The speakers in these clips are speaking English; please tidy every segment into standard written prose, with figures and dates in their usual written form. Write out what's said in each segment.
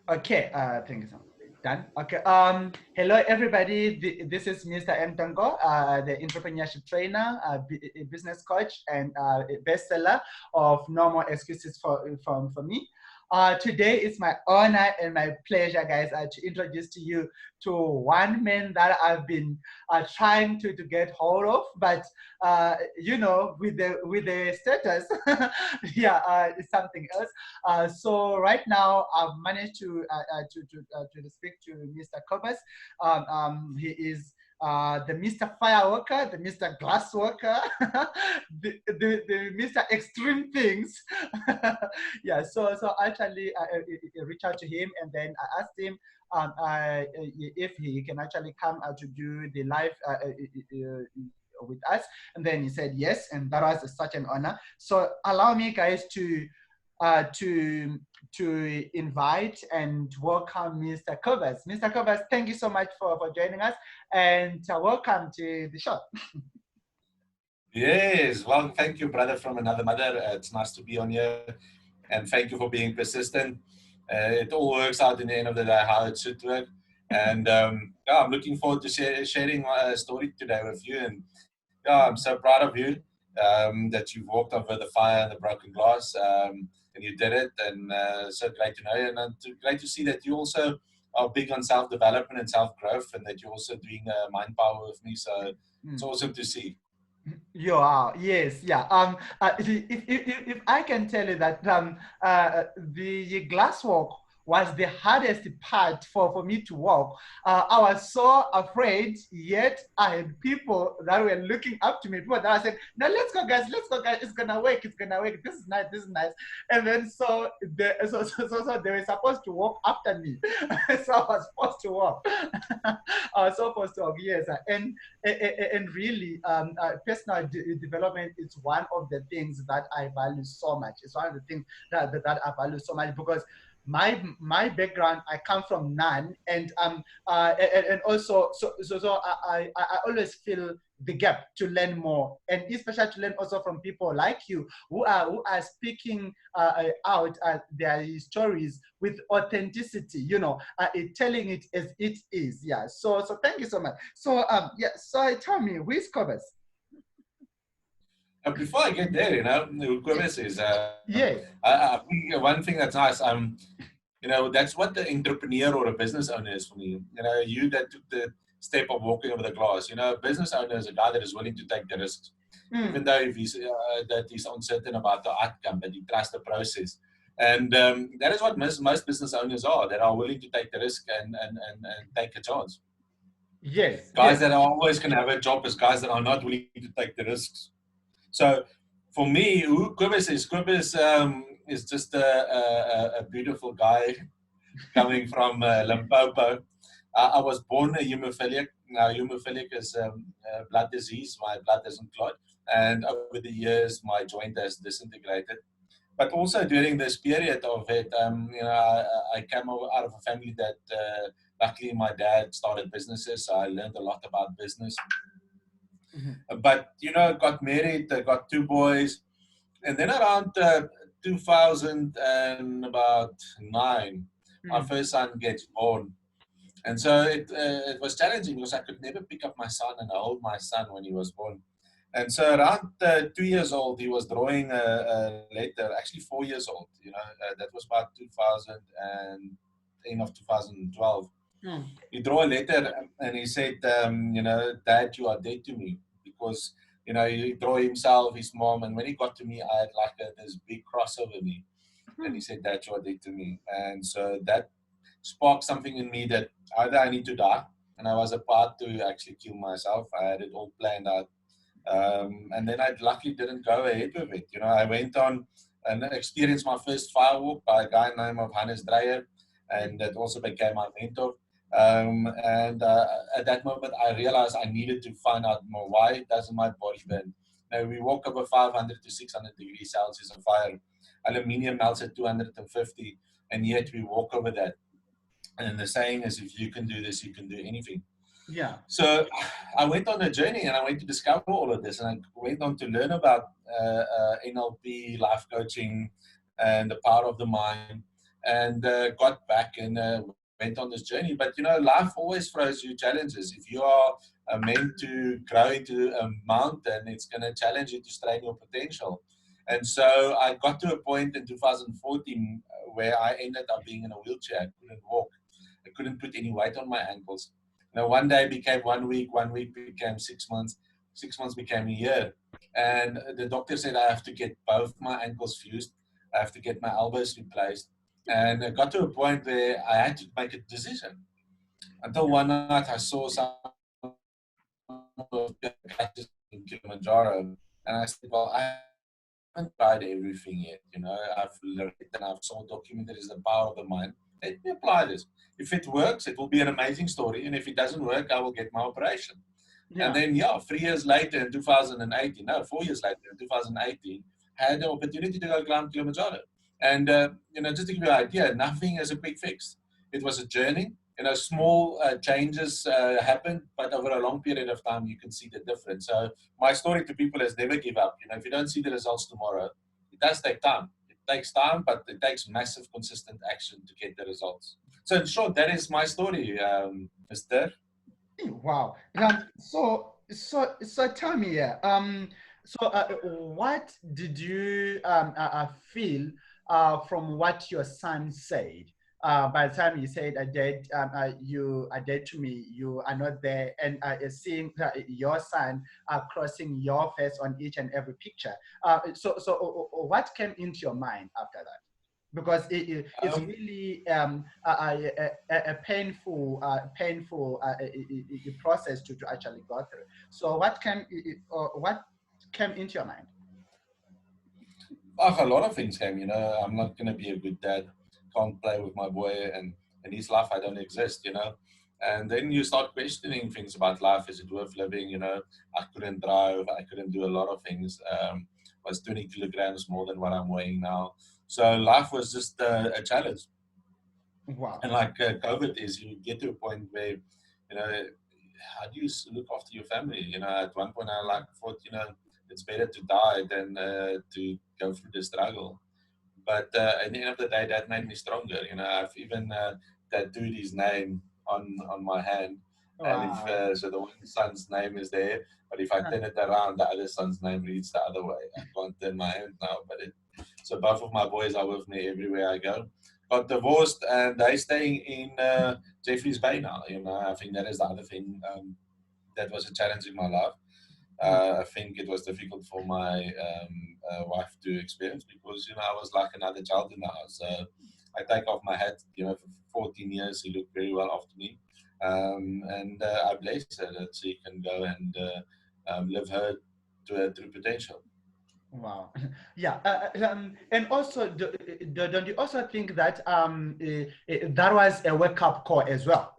Okay, thank you so much. Done. Okay. Hello everybody. This is Mr. M Dongo, the entrepreneurship trainer, business coach, and bestseller of No More Excuses for Me. Today it's my honor and my pleasure, guys, to introduce to you to one man that I've been trying to get hold of, but you know, with the status, yeah, it's something else. So right now, I've managed to speak to Mr. Cobus. He is the Mr. Fireworker, the Mr. Glassworker, the Mr. Extreme Things. Yeah, so actually I reached out to him and then I asked him if he can actually come to do the live with us, and then he said yes, and that was such an honor. So allow me, guys, uh, to invite and welcome Mr. Cobus. Mr. Cobus, thank you so much for joining us, and welcome to the show. Yes, well, thank you, brother from another mother. It's nice to be on here, and thank you for being persistent. It all works out in the end of the day how it should work. And yeah, I'm looking forward to sharing my story today with you. And yeah, I'm so proud of you that you've walked over the fire and the broken glass, and you did it. And so great to know you, and great to see that you also are big on self-development and self-growth, and that you're also doing mind power with me. So it's awesome to see. You are, yes, yeah. If I can tell you that the glass walk was the hardest part for me to walk. I was so afraid, yet I had people that were looking up to me, people that I said, no, let's go, guys, it's gonna work, it's gonna work, this is nice, this is nice. And then so they were supposed to walk after me. So I was supposed to walk. I was supposed to walk, yes. And really, personal development is one of the things that I value so much. It's one of the things that I value so much because my background, I come from none, and also I always feel the gap to learn more, and especially to learn also from people like you who are speaking out their stories with authenticity, you know, telling it as it is. Yeah, so thank you so much. So yeah, so tell me, who is Cobus? Before I get there, you know, Kobus is, Yes. I think one thing that's nice, you know, that's what the entrepreneur or a business owner is for me. You know, you that took the step of walking over the glass. You know, a business owner is a guy that is willing to take the risks, even though if that he's uncertain about the outcome, but he trusts the process. And that is what most business owners are, that are willing to take the risk and take a chance. Yes, Guys yes. that are always going to have a job is guys that are not willing to take the risks. So for me, who Kobus is just a beautiful guy coming from Limpopo. I was born a hemophiliac. Now, hemophiliac is a blood disease. My blood doesn't clot. And over the years, my joint has disintegrated. But also during this period of it, you know, I came out of a family that luckily my dad started businesses. So I learned a lot about business. But, you know, got married, got two boys. And then around 2009, my first son gets born. And so it was challenging because I could never pick up my son and hold my son when he was born. And so around 2 years old, he was drawing a letter, actually 4 years old, you know, that was about 2000 and end of 2012. He drew a letter and he said, you know, Dad, you are dead to me, because, you know, he drew himself, his mom, and when he got to me, I had like this big cross over me. And he said, Dad, you are dead to me. And so that sparked something in me that either I need to die, and I was about to actually kill myself. I had it all planned out. And then I luckily didn't go ahead with it. You know, I went on and experienced my first firewalk by a guy named Hannes Dreyer, and that also became my mentor. And at that moment, I realized I needed to find out more. Why doesn't my body burn? Now, we walk over 500 to 600 degrees Celsius of fire. Aluminium melts at 250, and yet we walk over that. And the saying is, if you can do this, you can do anything. Yeah. So I went on a journey and I went to discover all of this, and I went on to learn about NLP, life coaching, and the power of the mind. and got back and went on this journey. But you know, life always throws you challenges. If you are meant to grow into a mountain, it's going to challenge you to strain your potential. And so I got to a point in 2014 where I ended up being in a wheelchair. I couldn't walk. I couldn't put any weight on my ankles. You know, one day became 1 week became 6 months, 6 months became a year. And the doctor said I have to get both my ankles fused. I have to get my elbows replaced. And it got to a point where I had to make a decision. Until one night I saw some of the guys in Kilimanjaro, and I said, well, I haven't tried everything yet. You know, I've learned and I've saw documentaries, the power of the mind. Let me apply this. If it works, it will be an amazing story. And if it doesn't work, I will get my operation. Yeah. And then, 3 years later in 2018, no, 4 years later in 2018, I had the opportunity to go climb Kilimanjaro. And, you know, just to give you an idea, nothing is a quick fix. It was a journey. You know, small changes happen, but over a long period of time, you can see the difference. So my story to people is never give up. You know, if you don't see the results tomorrow, it does take time. It takes time, but it takes massive, consistent action to get the results. So in short, that is my story, Mr. Wow. So tell me, what did you feel from what your son said? By the time he said, you are dead to me, you are not there, and seeing your son crossing your face on each and every picture. What came into your mind after that? Because it's really a painful process to actually go through. So what came into your mind? A lot of things came. You know, I'm not going to be a good dad. Can't play with my boy, and in his life I don't exist. You know, and then you start questioning things about life. Is it worth living? You know, I couldn't drive. I couldn't do a lot of things. Was 20 kilograms more than what I'm weighing now. So life was just a challenge. Wow. And like COVID is, you get to a point where, you know, how do you look after your family? You know, at one point I thought, you know, it's better to die than to go through the struggle. But at the end of the day, that made me stronger. You know, I've even tattooed his name on my hand. Wow. And if so the one son's name is there, but if I turn it around, the other son's name reads the other way. I can't turn my hand now, but so both of my boys are with me everywhere I go. Got divorced, and they're staying in Jeffreys Bay now. You know, I think that is the other thing that was a challenge in my life. I think it was difficult for my wife to experience because, you know, I was like another child in the house. I take off my hat. You know, for 14 years, she looked very well after me. And I bless her that she can go and live her to her true potential. Wow. Yeah. And also, don't you also think that that was a wake-up call as well?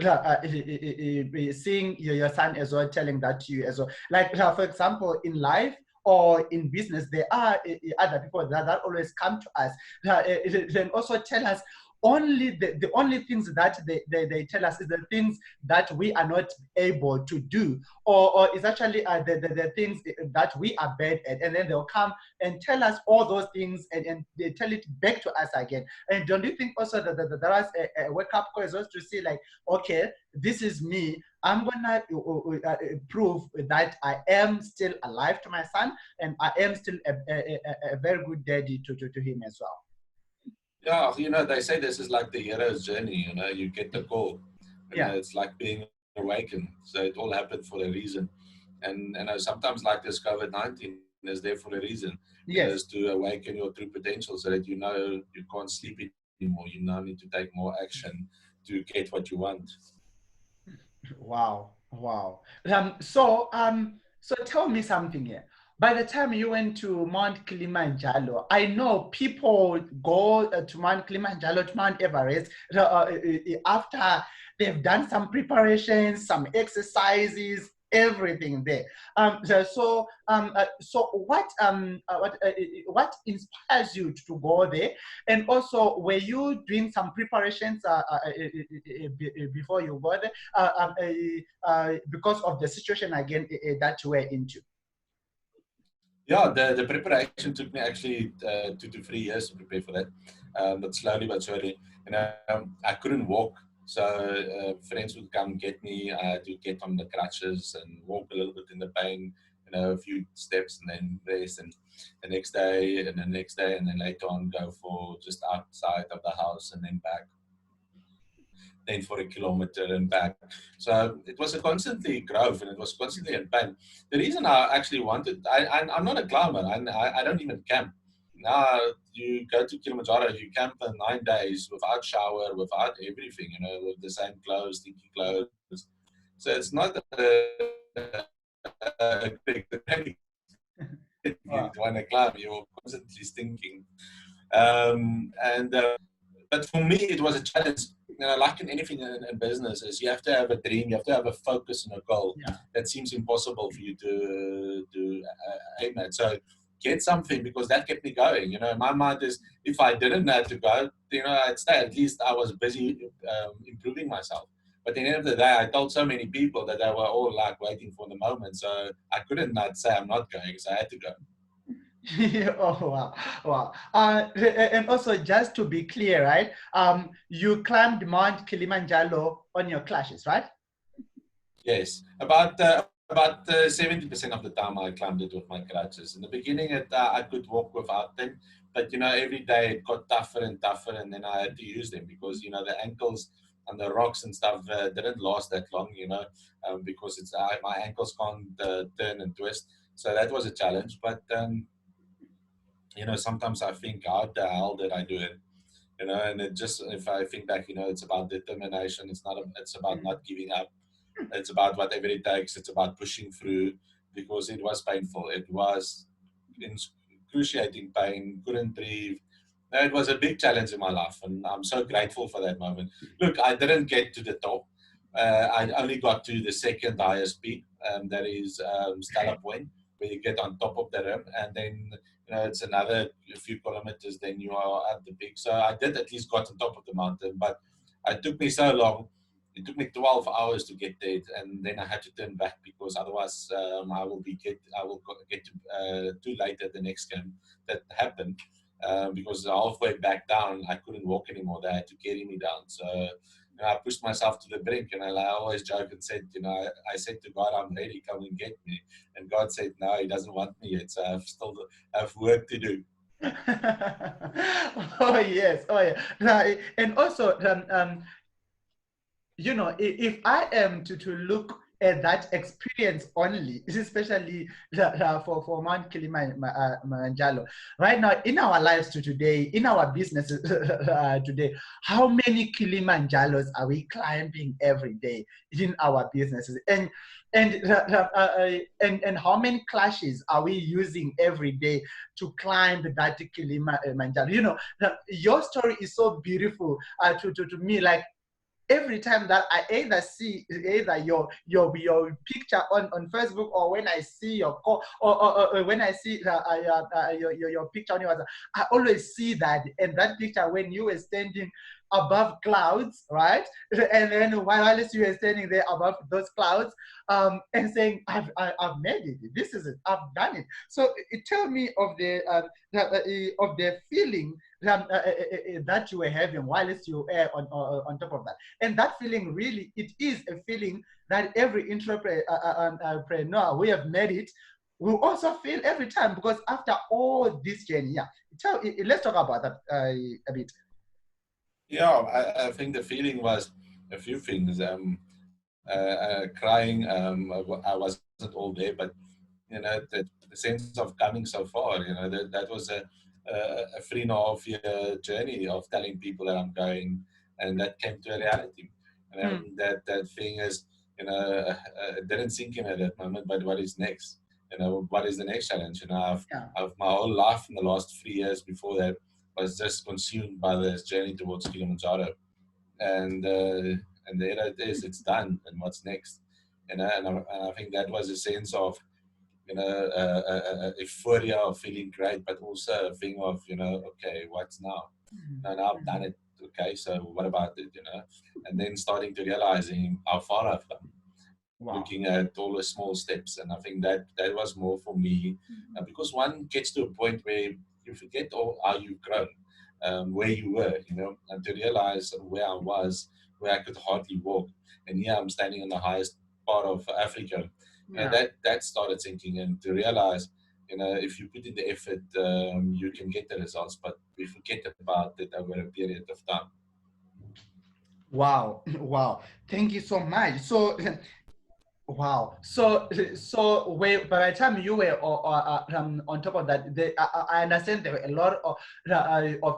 Seeing your son as well, telling that to you as well. Like, for example, in life or in business, there are other people that always come to us and also tell us only the only things that they tell us is the things that we are not able to do, or is actually the things that we are bad at, and then they'll come and tell us all those things and they tell it back to us again. And don't you think also that there was a wake-up call as well to see, like, okay, this is me, I'm gonna prove that I am still alive to my son, and I am still a very good daddy to him as well. Yeah, you know, they say this is like the hero's journey. You know, you get the call, and yeah, it's like being awakened. So it all happened for a reason, and you know, sometimes like this COVID-19 is there for a reason. Yes, it is to awaken your true potential, so that you know you can't sleep anymore. You now need to take more action to get what you want. Wow, wow. So tell me something here. By the time you went to Mount Kilimanjaro, I know people go to Mount Kilimanjaro, to Mount Everest, after they've done some preparations, some exercises, everything there. So what inspires you to go there? And also, were you doing some preparations before you go there, because of the situation again that you were into? Yeah, the preparation took me actually 2 to 3 years to prepare for that. but slowly but surely, I couldn't walk. So friends would come get me. I had to get on the crutches and walk a little bit in the pain, a few steps and then rest, and the next day and the next day, and then later on go for just outside of the house and then back, then for a kilometer and back. So it was a constantly growth, and it was constantly in pain. The reason I actually wanted, I'm not a climber. I don't even camp. Now you go to Kilimanjaro, you camp for 9 days without shower, without everything, with the same clothes, stinky clothes. So it's not a big thing. You want to climb, you're constantly stinking. And But for me, it was a challenge. Like in anything in business, is you have to have a dream, you have to have a focus and a goal that seems impossible for you to aim at. So get something, because that kept me going. My mind is, if I didn't have to go, I'd stay. At least I was busy improving myself. But at the end of the day, I told so many people that they were all like waiting for the moment. So I couldn't not say I'm not going, so I had to go. Oh wow, wow. And also, just to be clear, right? You climbed Mount Kilimanjaro on your clashes, right? Yes, about 70% of the time I climbed it with my crutches. In the beginning, I could walk without them, but every day it got tougher and tougher, and then I had to use them because the ankles and the rocks and stuff didn't last that long, because it's my ankles can't turn and twist. So that was a challenge, but sometimes I think, how the hell did I do it? And it just, if I think back, it's about determination. It's about not giving up. It's about whatever it takes. It's about pushing through, because it was painful. It was in excruciating pain, couldn't breathe. It was a big challenge in my life, and I'm so grateful for that moment. Look, I didn't get to the top. I only got to the second highest peak, that is Stella Point, where you get on top of the rim, and then it's another few kilometers, then you are at the peak. So I did at least got on top of the mountain, but it took me so long. It took me 12 hours to get there, and then I had to turn back, because otherwise I will get too late at the next camp. That happened because halfway back down I couldn't walk anymore. They had to carry me down. So I pushed myself to the brink, and I always joke and said, I said to God, I'm ready, come and get me. And God said, no, He doesn't want me yet. So I still have work to do. Oh yes, oh yeah. And also, if I am to look at that experience only, especially for Mount Kilimanjaro, right now in our lives today, in our businesses today, how many Kilimanjaros are we climbing every day in our businesses? And how many clashes are we using every day to climb that Kilimanjaro? Your story is so beautiful to me. Like, every time that I either see your picture on Facebook, or when I see your call, or when I see your picture on your WhatsApp, I always see that. And that picture when you were standing above clouds, right? And then while you were standing there above those clouds, and saying, I've made it. This is it. I've done it. So tell me of the feeling that you were having while you were on top of that. And that feeling, really, it is a feeling that every entrepreneur who have made it will also feel every time, because after all this journey, let's talk about that a bit. Yeah, I think the feeling was a few things. Crying, I wasn't all there, but the sense of coming so far, that was a 3.5 year journey of telling people that I'm going, and that came to a reality. That thing is, it didn't sink in at that moment. But what is next? What is the next challenge? I've my whole life in the last 3 years before that was just consumed by this journey towards Kilimanjaro, and there it is. It's done, and what's next? And I think that was a sense of euphoria of feeling great, but also a thing of okay, what's now? Now I've done it. Okay, so what about it? And then starting to realizing how far I've come. Wow. Looking at all the small steps, and I think that was more for me, because one gets to a point where you forget how you've grown. where you were, you know, and to realize where I was, where I could hardly walk. And here I'm standing in the highest part of Africa. And that started sinking in, to realize, you know, if you put in the effort, you can get the results, but we forget about it over a period of time. Wow. Wow. Thank you so much. So, wow. So by the time you were on top of that, I understand there were a lot of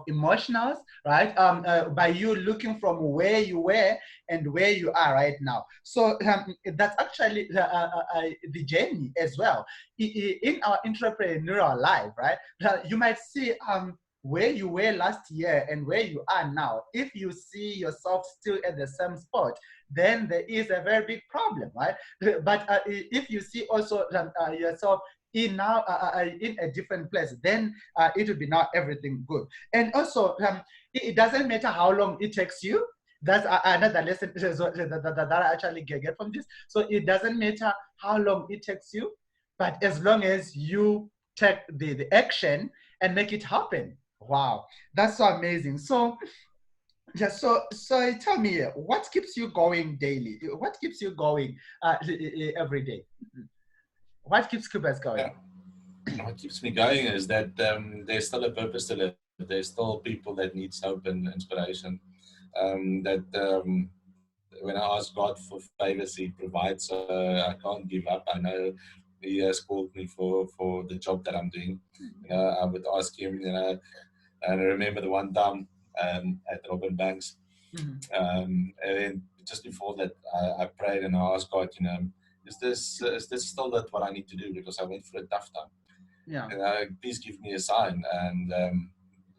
emotionals, right? By you looking from where you were and where you are right now. So that's actually the journey as well. In our entrepreneurial life, right? You might see where you were last year and where you are now. If you see yourself still at the same spot, then there is a very big problem, right? But if you see also yourself in now in a different place, then it will be now everything good. And also, it doesn't matter how long it takes you. That's another lesson that I actually get from this. So it doesn't matter how long it takes you, but as long as you take the action and make it happen. Wow, that's so amazing. So yeah, so tell me, what keeps you going daily? What keeps you going every day? What keeps Cubas going? What keeps me going is that there's still a purpose to live. There's still people that need hope and inspiration. When I ask God for favors, He provides. I can't give up. I know He has called me for the job that I'm doing. You know, I would ask Him. You know, and I remember the one time at Robin Banks, and then just before that, I prayed and I asked God, you know, is this still that what I need to do? Because I went through a tough time. Yeah. Please give me a sign. And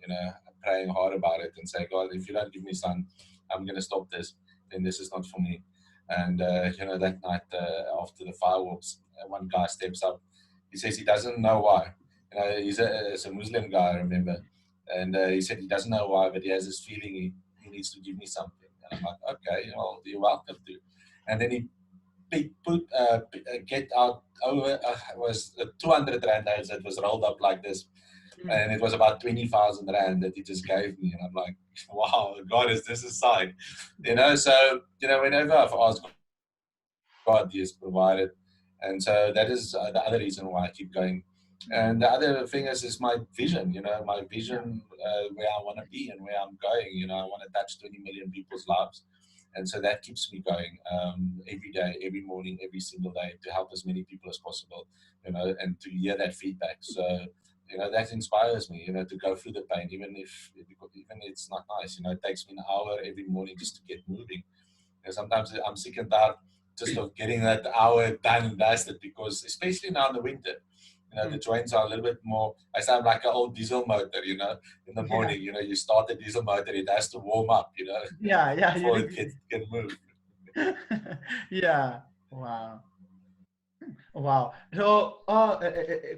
you know, praying hard about it and say, God, if you don't give me a sign, I'm going to stop this. Then this is not for me. And you know, that night after the firewalks, one guy steps up. He says he doesn't know why. You know, he's a Muslim guy, I remember. And he said he doesn't know why, but he has this feeling he needs to give me something. And I'm like, okay, well, you're welcome to. And then he put get out over it was 200 rand notes that was rolled up like this, and it was about 20,000 rand that he just gave me, and I'm like, wow, God, is this a sign? You know, so you know, whenever I've asked God, He has provided, and so that is the other reason why I keep going. And the other thing is my vision. You know, my vision where I want to be and where I'm going. You know, I want to touch 20 million people's lives. And so that keeps me going every day, every morning, every single day, to help as many people as possible, you know, and to hear that feedback. So, you know, that inspires me, you know, to go through the pain, even if it's not nice. You know, it takes me an hour every morning just to get moving. And sometimes I'm sick and tired just of getting that hour done and dusted, because especially now in the winter, you know, the joints are a little bit more, I sound like an old diesel motor, you know, in the morning, you know, you start the diesel motor, it has to warm up, you know, before it can move. Yeah. Wow. Wow. So,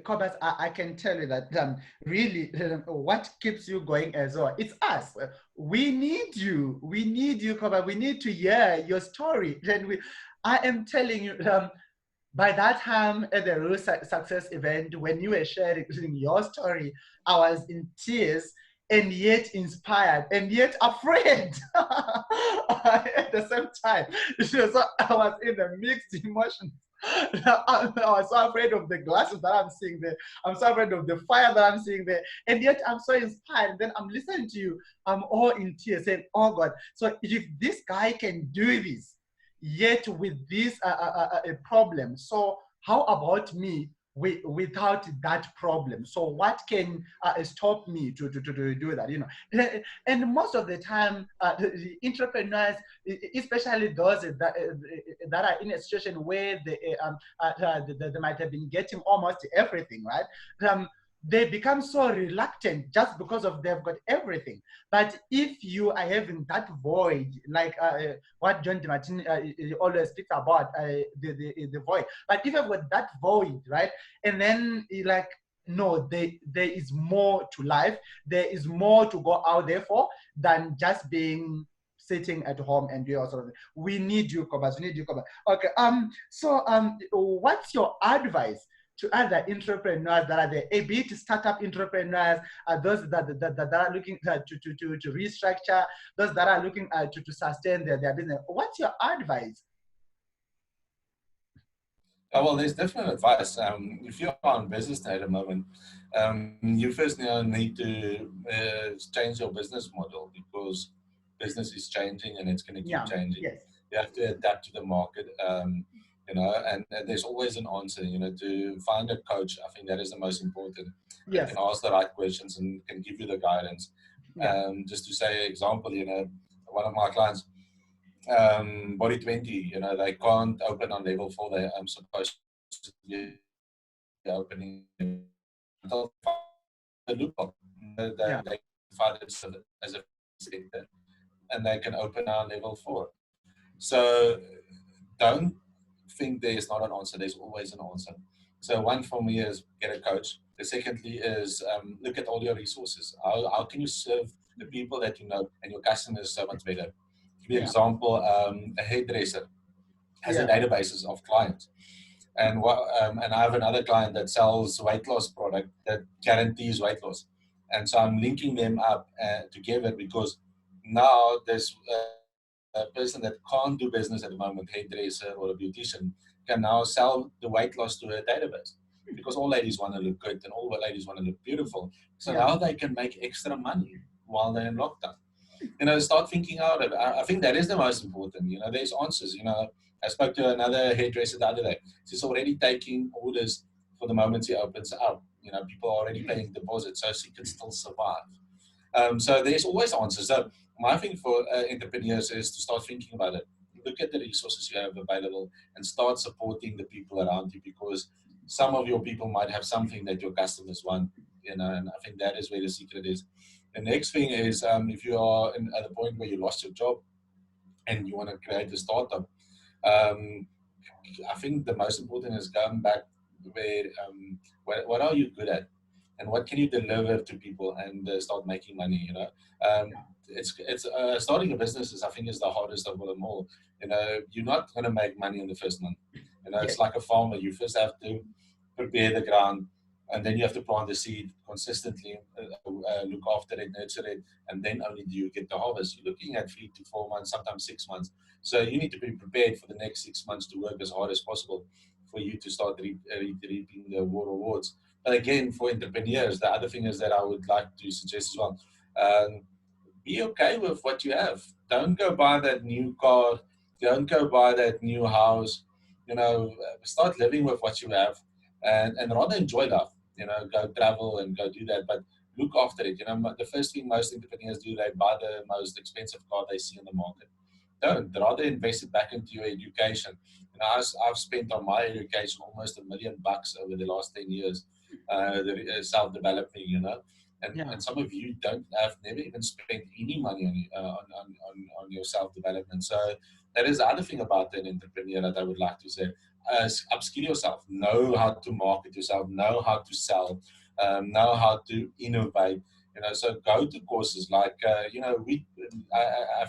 Cobus, I can tell you that really what keeps you going as well, it's us. We need you. We need you, Cobus. We need to hear your story. I am telling you, by that time at the Real Success event, when you were sharing your story, I was in tears and yet inspired and yet afraid at the same time. So I was in a mixed emotions. I was so afraid of the glasses that I'm seeing there. I'm so afraid of the fire that I'm seeing there. And yet I'm so inspired. Then I'm listening to you. I'm all in tears saying, oh God, so if this guy can do this, yet with this a problem, so how about me without that problem? So what can stop me to do that, you know? And most of the time, the entrepreneurs, especially those that are in a situation where they might have been getting almost everything, right? They become so reluctant just because of they've got everything. But if you are having that void, like what John DeMartini always speaks about, the void. But if you've got that void, right, and then like, no, there is more to life. There is more to go out there for than just being sitting at home and doing all sorts of things. We need you, Cobus. We need you, Cobus. Okay. So what's your advice to other entrepreneurs that are the be it startup entrepreneurs, those that are looking to restructure, those that are looking to sustain their business? What's your advice? Oh, well, there's different advice. If you're on business at the moment, you first need to change your business model, because business is changing and it's going to keep changing. Yes. You have to adapt to the market, and there's always an answer. To find a coach, I think that is the most important. Yes. That can ask the right questions and can give you the guidance. Yeah. Just to say, example, one of my clients, body 20, they can't open on level 4. They are supposed to be opening until the loophole. They find it as a sector, and they can open on level 4. So don't think there's not an answer. There's always an answer. So one for me is get a coach. The secondly is look at all your resources. How can you serve the people that you know and your customers so much better? Give you an example, a hairdresser has a database of clients. And I have another client that sells weight loss product that guarantees weight loss. And so I'm linking them up together, because now there's a person that can't do business at the moment, hairdresser or a beautician, can now sell the weight loss to a database, because all ladies want to look good and all the ladies want to look beautiful. So now they can make extra money while they're in lockdown. Start thinking out of it. I think that is the most important. There's answers. I spoke to another hairdresser the other day. She's already taking orders for the moment she opens up. People are already paying deposits, so she can still survive. So there's always answers. So my thing for entrepreneurs is to start thinking about it. Look at the resources you have available and start supporting the people around you, because some of your people might have something that your customers want. And I think that is where the secret is. The next thing is, if you are at the point where you lost your job and you want to create a startup, I think the most important is going back where, what are you good at, and what can you deliver to people, and start making money. It's starting a business is, I think, is the hardest of them all. You're not going to make money in the first month. It's like a farmer. You first have to prepare the ground, and then you have to plant the seed consistently, look after it, nurture it, and then only do you get the harvest. You're looking at 3 to 4 months, sometimes 6 months. So you need to be prepared for the next 6 months to work as hard as possible for you to start reaping the rewards. But again, for entrepreneurs, the other thing is that I would like to suggest as well, be okay with what you have. Don't go buy that new car. Don't go buy that new house. Start living with what you have, and rather enjoy life. Go travel and go do that, but look after it. The first thing most entrepreneurs do, they buy the most expensive car they see in the market. Don't. Rather invest it back into your education. I've spent on my education almost $1 million over the last 10 years, self-developing. And some of you never even spent any money on your self-development. So that is the other thing about an entrepreneur that I would like to say. Upskill yourself, know how to market yourself, know how to sell, know how to innovate. So go to courses like, I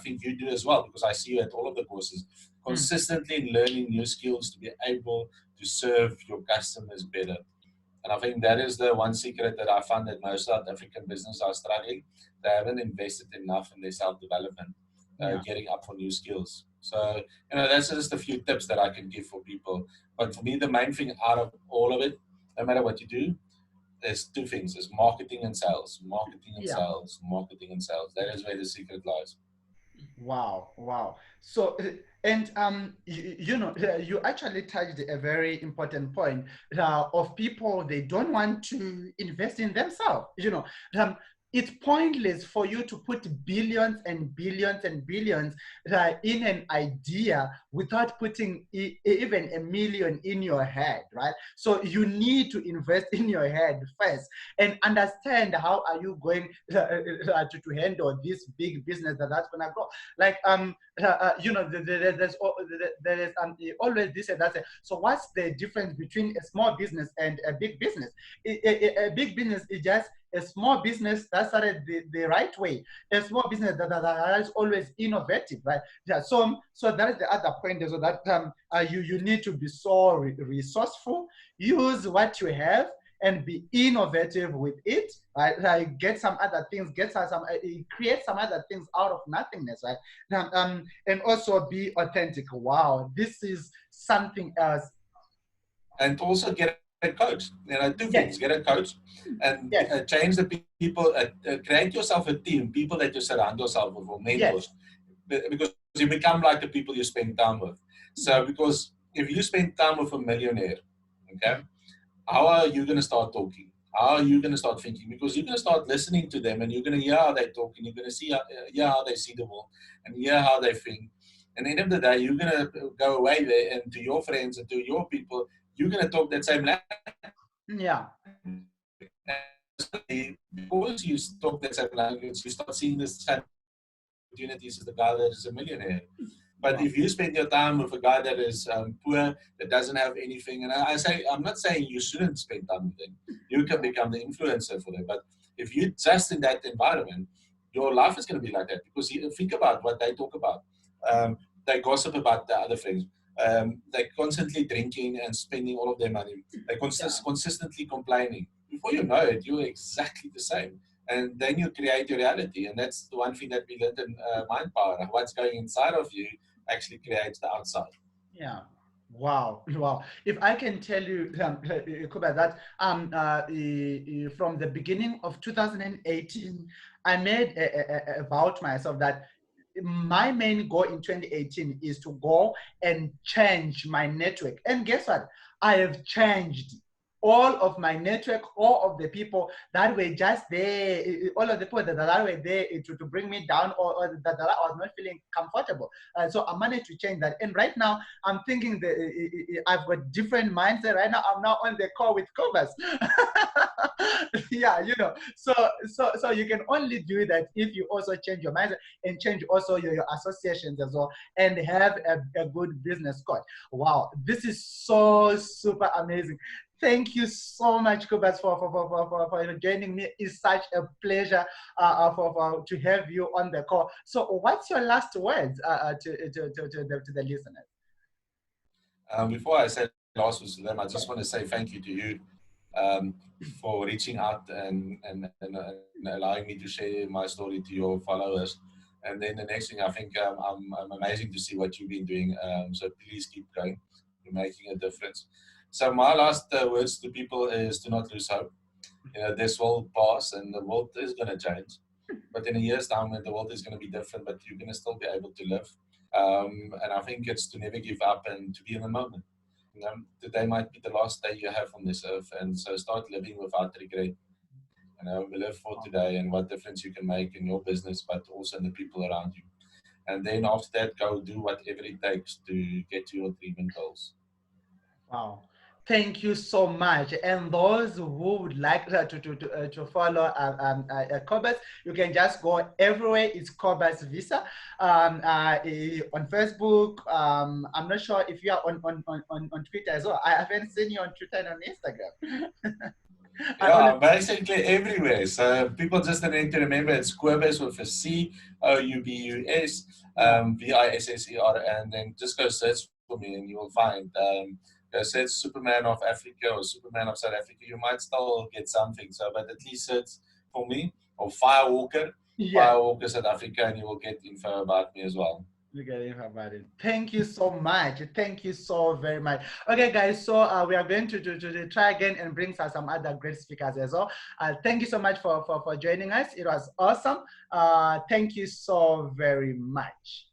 think you do as well, because I see you at all of the courses, consistently learning new skills to be able to serve your customers better. And I think that is the one secret that I found that most South African businesses are struggling. They haven't invested enough in their self-development, getting up for new skills. So, that's just a few tips that I can give for people. But for me, the main thing out of all of it, no matter what you do, there's two things. There's marketing and sales. Marketing and sales. Marketing and sales. That is where the secret lies. Wow. So, and you actually touched a very important point of people, they don't want to invest in themselves. It's pointless for you to put billions and billions and billions in an idea without putting even $1 million in your head, right? So you need to invest in your head first and understand how are you going to handle this big business that's gonna go. Like there's always this and that. So what's the difference between a small business and a big business? A big business is just a small business that started the right way, a small business that is always innovative, right? Yeah. So that is the other point is that you need to be so resourceful, use what you have, and be innovative with it, right? Like get some other things, create some other things out of nothingness, right? And also be authentic. Wow, this is something else. And also get a coach. You know, two things: Yes. get a coach, and Yes. change the people. Create yourself a team, people that you surround yourself with, or mentors, Yes. because you become like the people you spend time with. So, because if you spend time with a millionaire, okay, how are you going to start talking? How are you going to start thinking? Because you're going to start listening to them, and you're going to hear how they talk, and you're going to hear how they see the world, and hear how they think. And at the end of the day, you're going to go away there, and to your friends and to your people, you're going to talk that same language. Yeah. Because you talk that same language, you start seeing the same opportunities as the guy that is a millionaire. But if you spend your time with a guy that is poor, that doesn't have anything, and I'm not saying you shouldn't spend time with them. You can become the influencer for them. But if you're just in that environment, your life is going to be like that, because you think about what they talk about. They gossip about the other things. They're constantly drinking and spending all of their money. They're consistently complaining. Before you know it, you're exactly the same. And then you create your reality. And that's the one thing that we learned in Mind Power. What's going inside of you actually creates the outside. Yeah. Wow. Wow. If I can tell you, Kuba, that from the beginning of 2018, I made a vow to myself that my main goal in 2018 is to go and change my network. And guess what? I have changed all of my network, all of the people that were just there, all of the people that were there to bring me down, or that I was not feeling comfortable. So I managed to change that. And right now, I'm thinking that I've got different mindset. Right now, I'm now on the call with Cobus. Yeah, so you can only do that if you also change your mindset and change also your associations as well, and have a good business coach. Wow, this is so super amazing. Thank you so much, Cobus, for joining me. It's such a pleasure to have you on the call. So what's your last words to the listeners? Before I say last words to them, I just want to say thank you to you for reaching out and allowing me to share my story to your followers. And then the next thing, I think I'm amazing to see what you've been doing. So please keep going. You're making a difference. So my last words to people is to not lose hope. You know, this will pass and the world is going to change. But in a year's time, the world is going to be different, but you're going to still be able to live. And I think it's to never give up and to be in the moment. You know, today might be the last day you have on this earth, and so start living without regret. You know, live for today and what difference you can make in your business, but also in the people around you. And then after that, go do whatever it takes to get to your dream and goals. Wow. Thank you so much. And those who would like to follow Cobus, you can just go everywhere. It's Cobus Visser on Facebook. I'm not sure if you are on Twitter as well. I haven't seen you on Twitter and on Instagram. Yeah, basically everywhere. So people just need to remember it's Cobus with a C, Obus, Visser, and then just go search for me and you will find. Go search Superman of Africa or Superman of South Africa. You might still get something. So, but at least search for me, or Firewalker, Firewalker South Africa, and you will get info about me as well. About it. Thank you so much. Thank you so very much. Okay, guys. So we are going to try again and bring some other great speakers as well. Thank you so much for joining us. It was awesome. Thank you so very much.